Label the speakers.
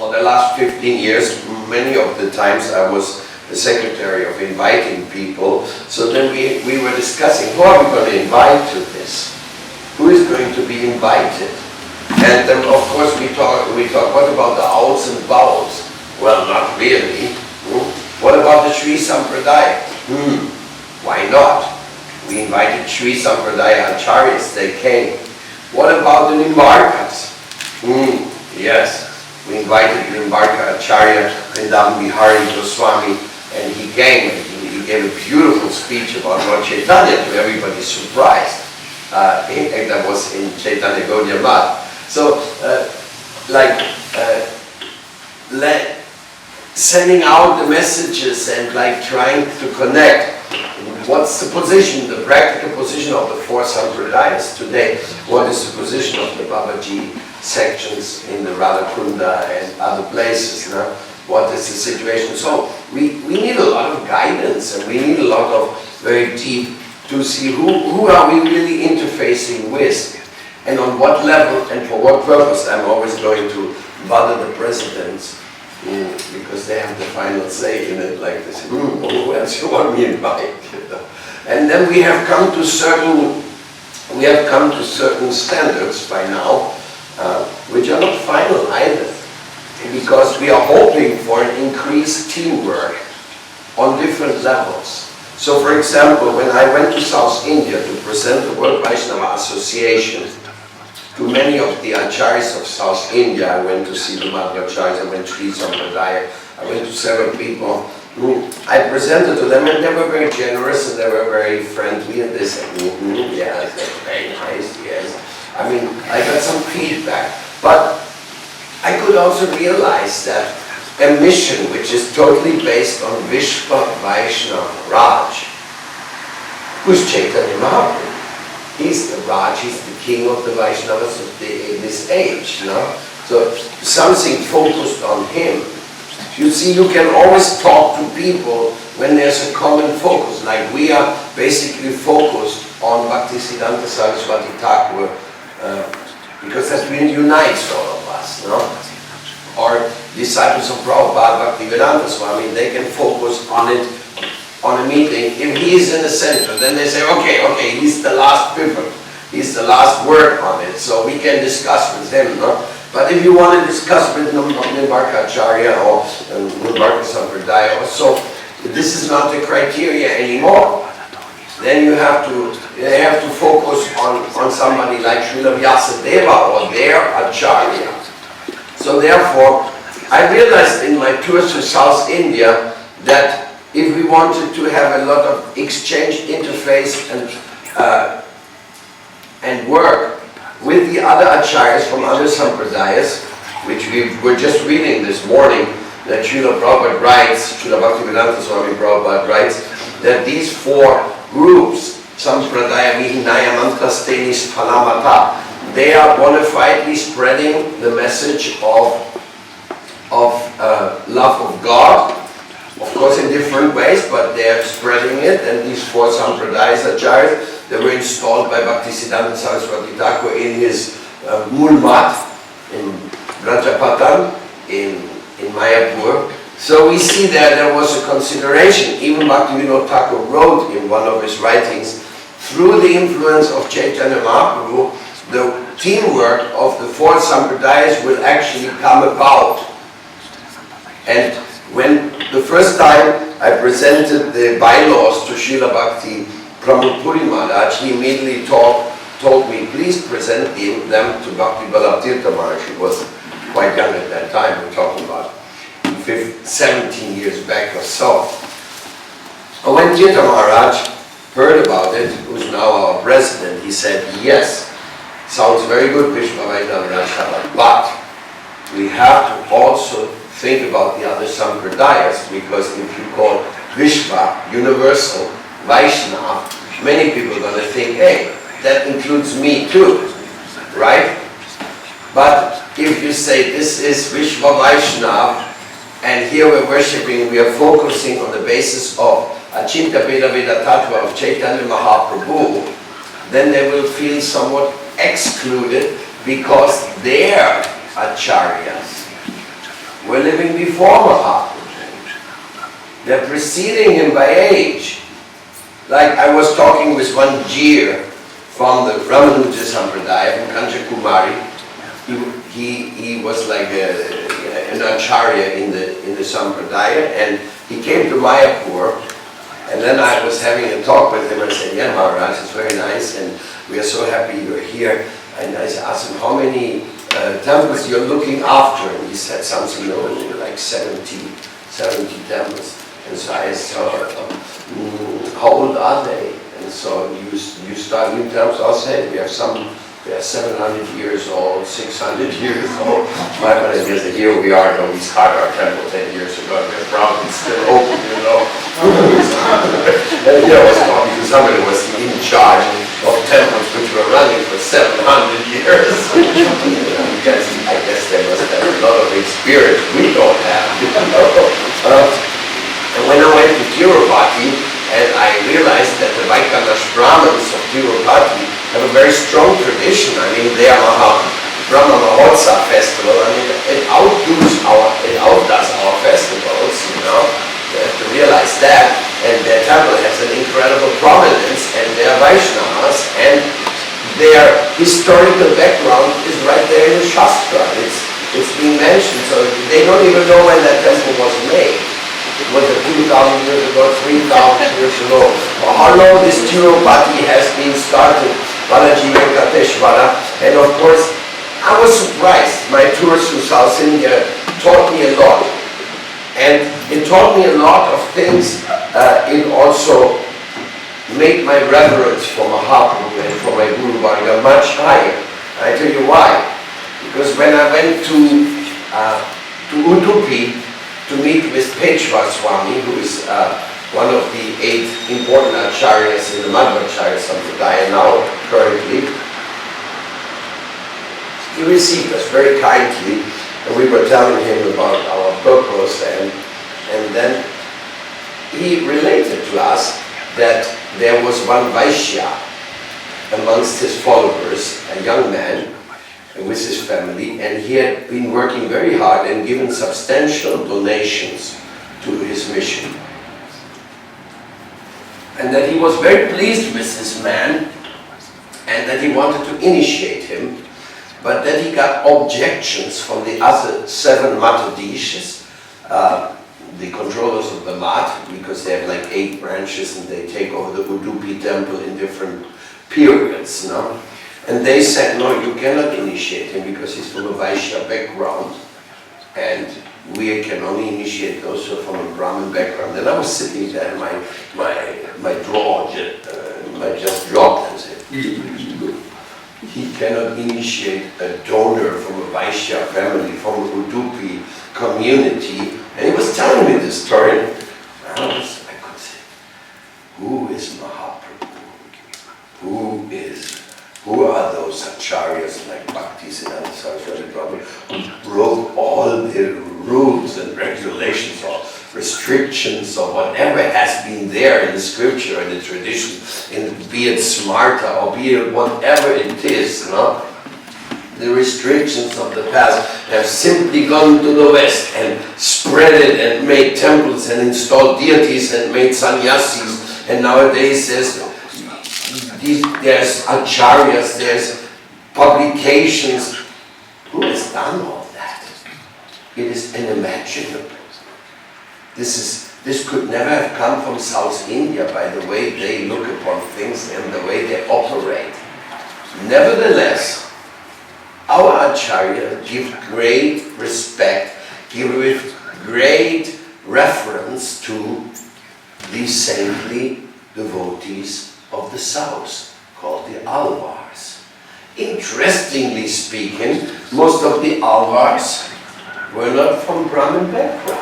Speaker 1: for the last 15 years, many of the times I was the secretary of inviting people. So then we were discussing, who are we going to invite to this? Who is going to be invited? And then of course we talk, what about the owls and bowels? Well, not really. What about the Sri Sampradaya? Why not? We invited Sri Sampradaya Acharyas, they came. What about the Nimbarkas? Yes, we invited the Nimbarka Acharya Vrindavan Bihari Goswami, and he came and he gave a beautiful speech about Lord Chaitanya to everybody's surprise. In fact, that was in Chaitanya Gaudiya Vaishnavism. So, sending out the messages and like trying to connect. What's the position, the practical position of the four Sampradayas today? What is the position of the Babaji sections in the Radhakunda and other places? No? What is the situation? So we need a lot of guidance, and we need a lot of very deep to see who are we really interfacing with, and on what level and for what purpose. I'm always going to bother the presidents because they have the final say in it, like this. Who else you want me to invite? And then we have come to certain standards by now, which are not final either, because we are hoping for an increased teamwork on different levels. So, for example, when I went to South India to present the World Vaishnava Association to many of the acharyas of South India, I went to see the Madhvacharyas, I went to Sri Sampradaya, I went to several people. I presented to them, and they were very generous and they were very friendly, and they said, yes, that's very nice, yes. I mean, I got some feedback, but I could also realize that a mission which is totally based on Vishva Vaishnava Raj, who's Chaitanya Mahaprabhu. He's the Raj, he's the king of the Vaishnavas of this age, you know? So something focused on him. You see, you can always talk to people when there's a common focus, like we are basically focused on Bhaktisiddhanta Saraswati Thakur, because that really unites all of us, no? Or disciples of Prabhupada, Bhaktivedanta Swami, they can focus on it, on a meeting. If he is in the center, then they say, okay, he's the last pivot, he's the last word on it, so we can discuss with him, no? But if you want to discuss with Nimbarka Acharya or Nimbarka Sampradaya or so, this is not the criteria anymore. Then you have to focus on somebody like Srila Vyasadeva or their Acharya. So therefore, I realized in my tours to South India that if we wanted to have a lot of exchange, interface and work with the other acharyas from other sampradayas, which we were just reading this morning, that Srila Prabhupada writes, Srila Bhaktivedanta Swami Prabhupada writes, that these four groups, Sampradaya Vihinaya Mantrastenis Phalamata, they are bona fidely spreading the message of love of God, of course in different ways, but they are spreading it. And these four Sampradayas acharyas, they were installed by Bhaktisiddhanta Saraswati Thakur in his Mulmat in Rajapatan in Mayapur. So we see there was a consideration. Even Bhaktivinoda Thakur wrote in one of his writings, through the influence of Chaitanya Mahaprabhu, the teamwork of the four Sampradayas will actually come about. And when the first time I presented the bylaws to Srila Bhakti Pramod Puri Maharaj, he immediately told me, please present them to Bhakti Ballabh Tirtha Maharaj. He was quite young at that time, we're talking about 17 years back or so. And when Tirtha Maharaj heard about it, who's now our president, he said, yes, sounds very good, Vishva Vaishnava Rajsabha, but we have to also think about the other Sampradayas, because if you call Vishva universal, Vaishnava, many people are going to think, hey, that includes me too, right? But if you say this is Vishva Vaishnava, and here we're worshipping, we are focusing on the basis of Achintya Veda Veda Tattva of Chaitanya Mahaprabhu, then they will feel somewhat excluded because their acharyas were living before Mahaprabhu. They're preceding him by age. Like I was talking with one Jir from the Ramanuja Sampradaya, from Kanyakumari. He was like an acharya in the Sampradaya, and he came to Mayapur, and then I was having a talk with him. I said, yeah, Maharaj, it's very nice, and we are so happy you're here. And I asked him, how many temples you're looking after? And he said something, like 70 temples. And so I asked, how old are they? And so you start new temples. I'll say we are 700 years old, 600 years old, 500 years old. Here we are, we started our temple 10 years ago, and we're probably still open, And I was talking to somebody who was in charge of temples which were running for 700 years. I guess they must have a lot of experience we don't have. And when I went to Tirupati, and I realized that the Vaishnavic Brahmins of Tirupati have a very strong tradition. I mean, their Brahma Mahotsav festival, I mean, it outdoes our festivals, You have to realize that. And their temple has an incredible prominence, and they are Vaishnavas, and their historical background is right there in the Shastra. It's being mentioned, so they don't even know when that temple was made. Was it 2,000 years ago, 3,000 years ago? Or how long this Tirupati has been started, Balaji Venkateshwara? And of course, I was surprised. My tours to South India taught me a lot. And it taught me a lot of things. It also made my reverence for Mahaprabhu and for my Guru Varga much higher. I tell you why. Because when I went to Udupi, to meet with Pechwa Swami, who is one of the 8 important acharyas in the Madhvacharya Sampradaya now, currently. He received us very kindly, and we were telling him about our purpose, and then he related to us that there was one Vaishya amongst his followers, a young man, with his family, and he had been working very hard and given substantial donations to his mission. And that he was very pleased with this man, and that he wanted to initiate him, but that he got objections from the other 7 Matadishas, the controllers of the Mat, because they have like 8 branches and they take over the Udupi temple in different periods, And they said, no, you cannot initiate him because he's from a Vaishya background, and we can only initiate those who are from a Brahmin background. And I was sitting there, and my jaw just dropped and said, he cannot initiate a donor from a Vaishya family, from a Udupi community. And he was telling me this story, and I could say, who is Mahaprabhu? Who are those acharyas like Bhaktisiddhanta Saraswati Prabhu who broke all the rules and regulations or restrictions or whatever has been there in the scripture and the tradition, be it smarta or be it whatever it is, the restrictions of the past have simply gone to the west and spread it and made temples and installed deities and made sannyasis, and nowadays there's acharyas, there's publications. Who has done all that? It is unimaginable. This could never have come from South India by the way they look upon things and the way they operate. Nevertheless, our acharya give great respect, give great reference to these saintly devotees of the south, called the Alvars. Interestingly speaking, most of the Alvars were not from Brahmin background.